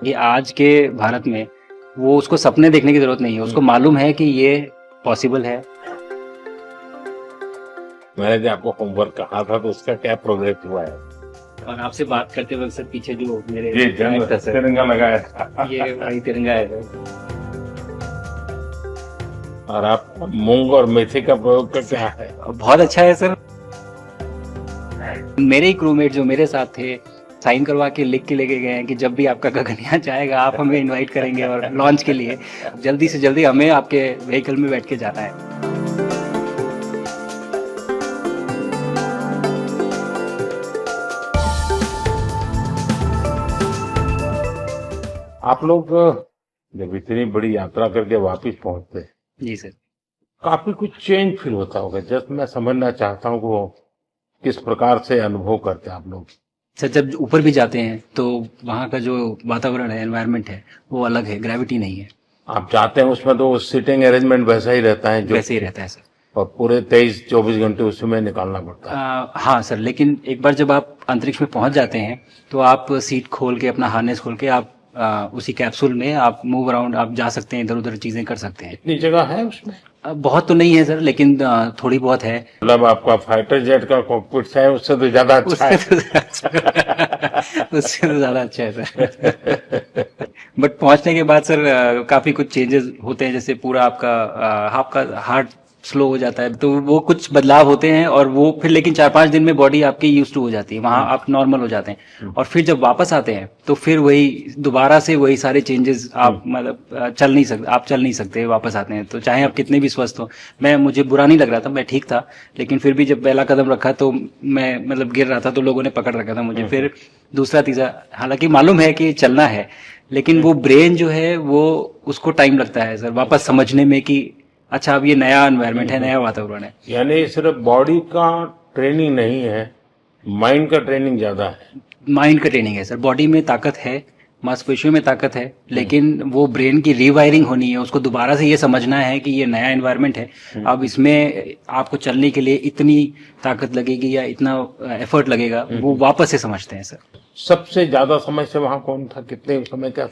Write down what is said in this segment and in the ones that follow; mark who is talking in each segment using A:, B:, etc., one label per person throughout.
A: ये आज के भारत में वो उसको सपने देखने की जरूरत नहीं है, उसको मालूम है कि ये पॉसिबल है।
B: मैंने जो आपको होमवर्क कहा था तो उसका क्या प्रोग्रेस हुआ है?
A: और आपसे बात करते वक्त सर पीछे जो मेरे
B: ये तिरंगा लगाया था।
A: ये वही तिरंगा है सर।
B: और आप मूंग और मेथी का प्रयोग का क्या है?
A: बहुत अच्छा है सर। मेरे ही क्रूमेट जो मेरे साथ थे साइन करवा के लिख के लेके गए हैं कि जब भी आपका गगनयान जाएगा आप हमें इनवाइट करेंगे और लॉन्च के लिए जल्दी से जल्दी हमें आपके व्हीकल में बैठ के जाना है।
B: आप लोग जब इतनी बड़ी यात्रा करके वापस पहुंचते हैं,
A: जी सर।
B: काफी कुछ चेंज फील होता होगा। जस्ट मैं समझना चाहता हूँ वो किस प्रकार से अनुभव करते हैं आप लोग।
A: सर जब ऊपर भी जाते हैं तो वहाँ का जो वातावरण है, एनवायरनमेंट है, वो अलग है, ग्रेविटी नहीं है।
B: आप जाते हैं उसमें तो सीटिंग अरेंजमेंट वैसा ही रहता है जो
A: वैसे ही रहता है सर।
B: और पूरे 23-24 घंटे उसमें निकालना पड़ता है।
A: हाँ सर, लेकिन एक बार जब आप अंतरिक्ष में पहुंच जाते हैं तो आप सीट खोल के अपना हार्नेस खोल के आप उसी कैप्सूल में आप मूव अराउंड आप जा सकते हैं, इधर उधर चीजें कर सकते हैं।
B: इतनी जगह है उसमें?
A: बहुत तो नहीं है सर, लेकिन थोड़ी बहुत है।
B: मतलब आपका फाइटर जेट का कॉकपिट है उससे तो ज्यादा अच्छा है।
A: उससे तो ज्यादा अच्छा है सर। बट पहुंचने के बाद सर काफी कुछ चेंजेस होते हैं, जैसे पूरा आपका हार्ट स्लो हो जाता है, तो वो कुछ बदलाव होते हैं और वो फिर लेकिन 4-5 दिन में बॉडी आपकी यूज टू हो जाती है, वहां आप नॉर्मल हो जाते हैं। और फिर जब वापस आते हैं तो फिर वही दोबारा से वही सारे चेंजेस आप मतलब चल नहीं सकते वापस आते हैं, तो चाहे आप कितने भी स्वस्थ हो। मुझे बुरा नहीं लग रहा था, मैं ठीक था, लेकिन फिर भी जब पहला कदम रखा तो मैं मतलब गिर रहा था तो लोगों ने पकड़ रखा था मुझे। फिर दूसरा तीसरा, हालांकि मालूम है कि चलना है, लेकिन वो ब्रेन जो है वो उसको टाइम लगता है सर वापस समझने में कि अच्छा अब ये नया एनवायरनमेंट है, नया वातावरण है।
B: यानी सिर्फ बॉडी का ट्रेनिंग नहीं है, माइंड का ट्रेनिंग ज्यादा है।
A: माइंड का ट्रेनिंग है सर। बॉडी में ताकत है, मांसपेशियों में ताकत है, लेकिन वो ब्रेन की रीवायरिंग होनी है, उसको दोबारा से ये समझना है कि ये नया एनवायरनमेंट है। अब इसमें आपको चलने के लिए इतनी ताकत लगेगी या इतना एफर्ट लगेगा, वो वापस से समझते हैं सर।
B: सबसे ज्यादा समय से वहां कौन था, कितने समय का?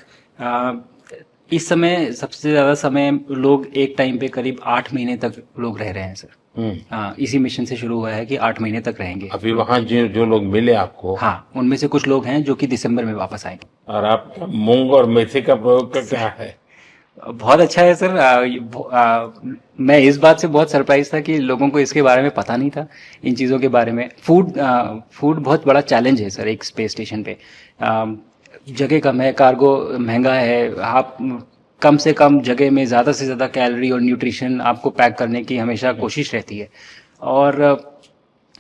A: इस समय सबसे ज्यादा समय लोग एक टाइम पे करीब 8 महीने तक लोग रह रहे हैं सर। हाँ, इसी मिशन से शुरू हुआ है कि 8 महीने तक रहेंगे।
B: अभी वहां जो लोग मिले आपको?
A: हाँ, उनमें से कुछ लोग हैं जो कि दिसंबर में वापस आएंगे।
B: और आप मूंग और मेथी का प्रयोग का क्या है?
A: बहुत अच्छा है सर। मैं इस बात से बहुत सरप्राइज था कि लोगों को इसके बारे में पता नहीं था, इन चीज़ों के बारे में। फूड बहुत बड़ा चैलेंज है सर एक स्पेस स्टेशन पे। जगह कम है, कार्गो महंगा है, आप कम से कम जगह में ज़्यादा से ज़्यादा कैलोरी और न्यूट्रिशन आपको पैक करने की हमेशा कोशिश रहती है। और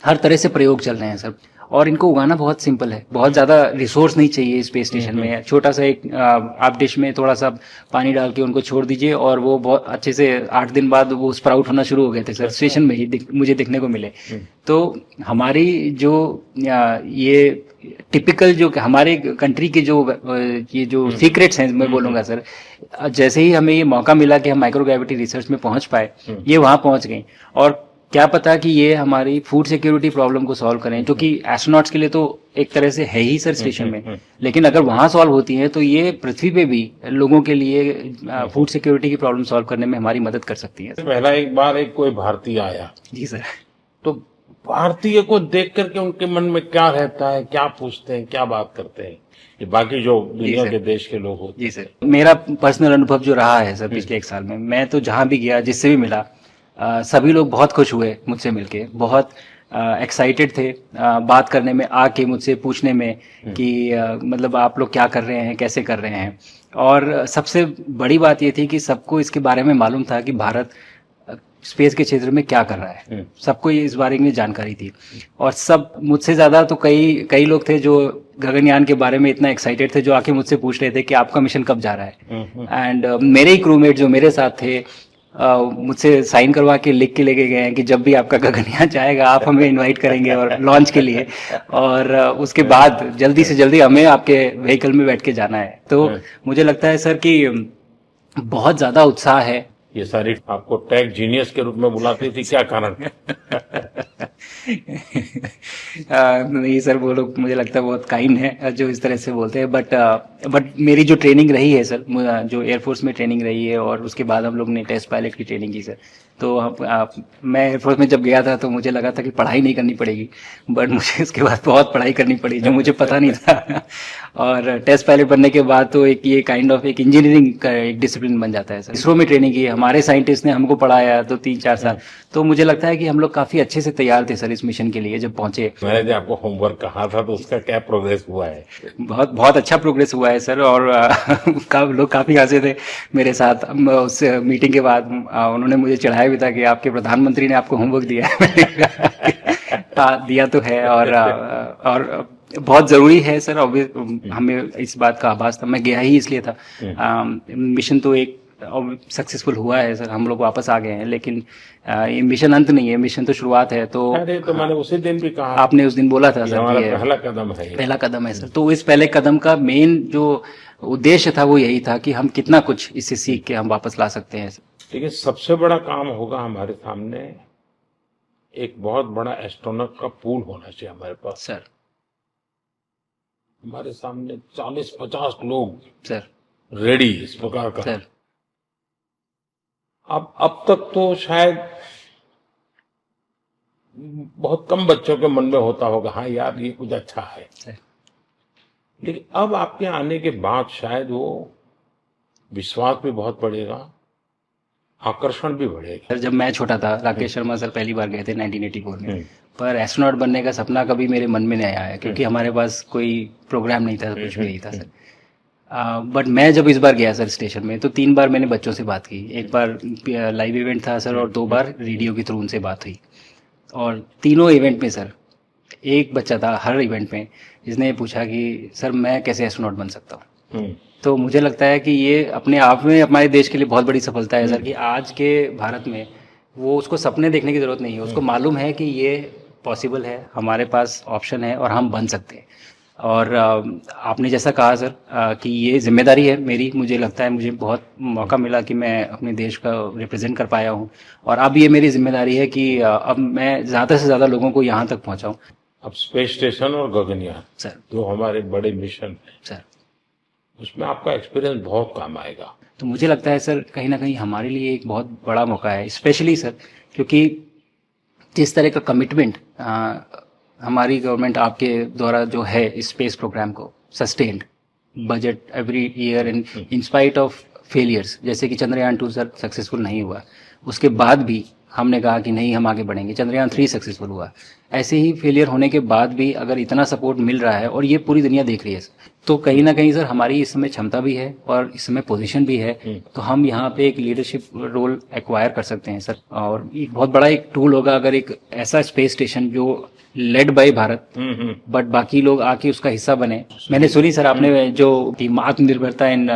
A: हर तरह से प्रयोग चल रहे हैं सर। और इनको उगाना बहुत सिंपल है, बहुत ज़्यादा रिसोर्स नहीं चाहिए स्पेस स्टेशन में। छोटा सा एक आप डिश में थोड़ा सा पानी डाल के उनको छोड़ दीजिए और वो बहुत अच्छे से 8 दिन बाद वो स्प्राउट होना शुरू हो गए थे सर, स्टेशन में ही मुझे देखने को मिले। तो हमारी जो ये टिपिकल जो हमारे कंट्री के जो ये जो सीक्रेट्स हैं मैं बोलूँगा सर, जैसे ही हमें ये मौका मिला कि हम माइक्रोग्रेविटी रिसर्च में पहुंच पाए, ये वहाँ पहुंच गई। और क्या पता कि ये हमारी फूड सिक्योरिटी प्रॉब्लम को सॉल्व करें, क्योंकि एस्ट्रोनॉट्स के लिए तो एक तरह से है ही सर स्टेशन में, लेकिन अगर वहां सॉल्व होती है तो ये पृथ्वी पे भी लोगों के लिए फूड सिक्योरिटी की प्रॉब्लम सॉल्व करने में हमारी मदद कर सकती है।
B: पहला एक बार एक कोई भारतीय आया।
A: जी सर।
B: तो भारतीय को देख करके उनके मन में क्या रहता है, क्या पूछते हैं, क्या बात करते हैं, ये बाकी जो दुनिया के देश के लोग होते हैं?
A: जी सर, मेरा पर्सनल अनुभव जो रहा है सर पिछले 1 साल में, मैं तो जहां भी गया जिससे भी मिला, सभी लोग बहुत खुश हुए मुझसे मिलके, बहुत एक्साइटेड थे बात करने में, आके मुझसे पूछने में कि मतलब आप लोग क्या कर रहे हैं, कैसे कर रहे हैं। और सबसे बड़ी बात ये थी कि सबको इसके बारे में मालूम था कि भारत स्पेस के क्षेत्र में क्या कर रहा है, सबको ये इस बारे में जानकारी थी। और सब मुझसे ज़्यादा तो कई लोग थे जो गगनयान के बारे में इतना एक्साइटेड थे, जो आके मुझसे पूछ रहे थे कि आपका मिशन कब जा रहा है। एंड मेरे ही क्रूमेट जो मेरे साथ थे मुझसे साइन करवा के लिख के लेके गए हैं कि जब भी आपका गगनयान जाएगा आप हमें इनवाइट करेंगे और लॉन्च के लिए, और उसके बाद जल्दी से जल्दी हमें आपके व्हीकल में बैठ के जाना है। तो मुझे लगता है सर कि बहुत ज़्यादा उत्साह है।
B: ये सारी आपको टेक जीनियस के रूप में बुलाती थी, क्या कारण?
A: नहीं सर, वो लोग मुझे लगता है बहुत काइंड है जो इस तरह से बोलते हैं, बट मेरी जो ट्रेनिंग रही है सर, जो एयरफोर्स में ट्रेनिंग रही है और उसके बाद हम लोग ने टेस्ट पायलट की ट्रेनिंग की सर। तो मैं एयरफोर्स में जब गया था तो मुझे लगा था कि पढ़ाई नहीं करनी पड़ेगी, बट मुझे इसके बाद बहुत पढ़ाई करनी पड़ी जो मुझे पता नहीं था। और टेस्ट पायलट बनने के बाद तो एक ये काइंड ऑफ एक इंजीनियरिंग का एक डिसिप्लिन बन जाता है सर। इसरो में ट्रेनिंग की, हमारे साइंटिस्ट ने हमको पढ़ाया तो 3-4 साल, तो मुझे लगता है कि हम लोग काफ़ी अच्छे से तैयार थे सर इस मिशन के लिए जब पहुंचे।
B: मैंने जो आपको होमवर्क कहा था तो उसका क्या प्रोग्रेस हुआ है?
A: बहुत बहुत अच्छा प्रोग्रेस हुआ है सर, और लोग काफ़ी हंसे थे मेरे साथ। उस मीटिंग के बाद उन्होंने मुझे चढ़ाया भी था कि आपके प्रधानमंत्री ने आपको होमवर्क दिया है। मैंने कहा कि, हाँ, दिया तो है, और बहुत ज़रूरी है सर। हमें इस बात का आभास था, मैं गया ही इसलिए था। मिशन तो एक सक्सेसफुल हुआ है सर, हम लोग वापस आ गए हैं, लेकिन ये मिशन अंत नहीं है, मिशन तो शुरुआत है। तो
B: अरे तो मैंने उसी दिन भी कहा,
A: आपने उस दिन बोला था
B: ये
A: सर
B: हमारा
A: कि
B: पहला कदम है।
A: पहला कदम है सर। तो इस पहले कदम का मेन जो उद्देश्य था वो यही था कि हम कितना कुछ इससे सीख के हम वापस ला सकते हैं सर।
B: देखिए, सबसे बड़ा काम होगा हमारे सामने, एक बहुत बड़ा एस्ट्रोनॉट का पूल होना चाहिए हमारे पास
A: सर।
B: हमारे सामने 40-50 लोग
A: सर।
B: रेडी इस प्रकार का।
A: सर।
B: अब तक तो शायद बहुत कम बच्चों के मन में होता होगा, हाँ यार ये कुछ अच्छा है,
A: सर।
B: लेकिन अब आपके आने के बाद शायद वो विश्वास भी बहुत बढ़ेगा, आकर्षण भी बढ़ेगा।
A: सर जब मैं छोटा था, राकेश शर्मा सर पहली बार गए थे 1984 में, पर एस्ट्रोनॉट बनने का सपना कभी मेरे मन में नहीं आया, क्योंकि हमारे पास कोई प्रोग्राम नहीं था, कुछ भी नहीं था सर। बट मैं जब इस बार गया सर स्टेशन में, तो 3 बार मैंने बच्चों से बात की। एक बार लाइव इवेंट था सर, और 2 बार रेडियो के थ्रू उनसे बात हुई। और तीनों इवेंट में सर एक बच्चा था हर इवेंट में जिसने पूछा कि सर मैं कैसे एस्ट्रोनॉट बन सकता हूँ। तो मुझे लगता है कि ये अपने आप में हमारे देश के लिए बहुत बड़ी सफलता है सर, कि आज के भारत में वो उसको सपने देखने की ज़रूरत नहीं है, उसको मालूम है कि ये पॉसिबल है, हमारे पास ऑप्शन है और हम बन सकते हैं। और आपने जैसा कहा सर कि ये जिम्मेदारी है मेरी, मुझे लगता है मुझे बहुत मौका मिला कि मैं अपने देश का रिप्रेजेंट कर पाया हूँ, और अब ये मेरी जिम्मेदारी है कि अब मैं ज़्यादा से ज़्यादा लोगों को यहाँ तक पहुँचाऊँ।
B: अब स्पेस स्टेशन और गगनयान
A: सर,
B: जो हमारे बड़े मिशन हैं
A: सर,
B: उसमें आपका एक्सपीरियंस बहुत काम आएगा।
A: तो मुझे लगता है सर कहीं ना कहीं हमारे लिए एक बहुत बड़ा मौका है, स्पेशली सर क्योंकि जिस तरह का कमिटमेंट हमारी गवर्नमेंट आपके द्वारा जो है इस स्पेस प्रोग्राम को sustained budget every year in spite of failures, जैसे कि चंद्रयान 2 सर सक्सेसफुल नहीं हुआ, उसके बाद भी हमने कहा कि नहीं हम आगे बढ़ेंगे, चंद्रयान 3 सक्सेसफुल हुआ। ऐसे ही फेलियर होने के बाद भी अगर इतना सपोर्ट मिल रहा है और ये पूरी दुनिया देख रही है, तो कहीं ना कहीं सर हमारी इस समय क्षमता भी है और इस समय पोजीशन भी है, तो हम यहाँ पे एक लीडरशिप रोल एक्वायर कर सकते हैं सर। और एक बहुत बड़ा एक टूल होगा अगर एक ऐसा स्पेस स्टेशन जो लेड बाय भारत बट बाकी लोग आके उसका हिस्सा बने। मैंने सुनी सर आपने जो टीम आत्मनिर्भरता इन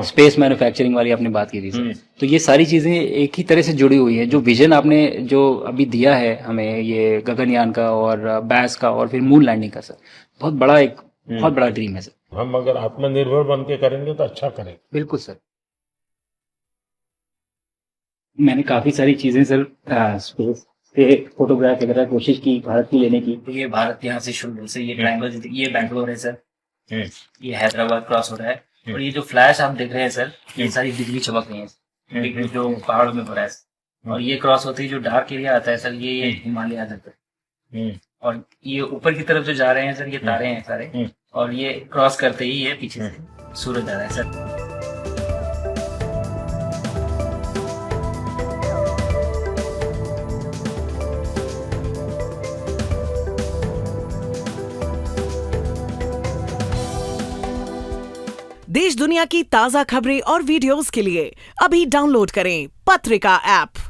A: स्पेस मैन्युफैक्चरिंग वाली आपने बात की थी सर, तो ये सारी चीजें एक ही तरह से जुड़ी हुई है। जो विजन आपने जो अभी दिया है हमें, ये गगनयान का और बैस का और फिर मून लैंडिंग का सर, बहुत बड़ा ड्रीम है सर।
B: हम अगर आत्मनिर्भर बन के करेंगे तो अच्छा करेंगे।
A: बिल्कुल सर। मैंने काफी सारी चीजें सर स्पेस से फोटोग्राफ वगैरह कोशिश की भारत की लेने की।
C: तो ये भारत यहाँ से शुरू से ये ट्रायंगल, ये बैंगलोर है सर, ये हैदराबाद क्रॉस हो रहा है, और ये जो फ्लैश आप देख रहे हैं सर, ये सारी बिजली चमक रही है, बिजली जो पहाड़ों में हो रहा है, और ये क्रॉस होते ही जो डार्क एरिया आता है सर, ये हिमालय आ जाता है, और ये ऊपर की तरफ जो जा रहे हैं सर, ये तारे हैं सारे, और ये क्रॉस करते ही ये पीछे से सूरज आ रहा है सर।
D: देश दुनिया की ताजा खबरें और वीडियोस के लिए अभी डाउनलोड करें पत्रिका ऐप।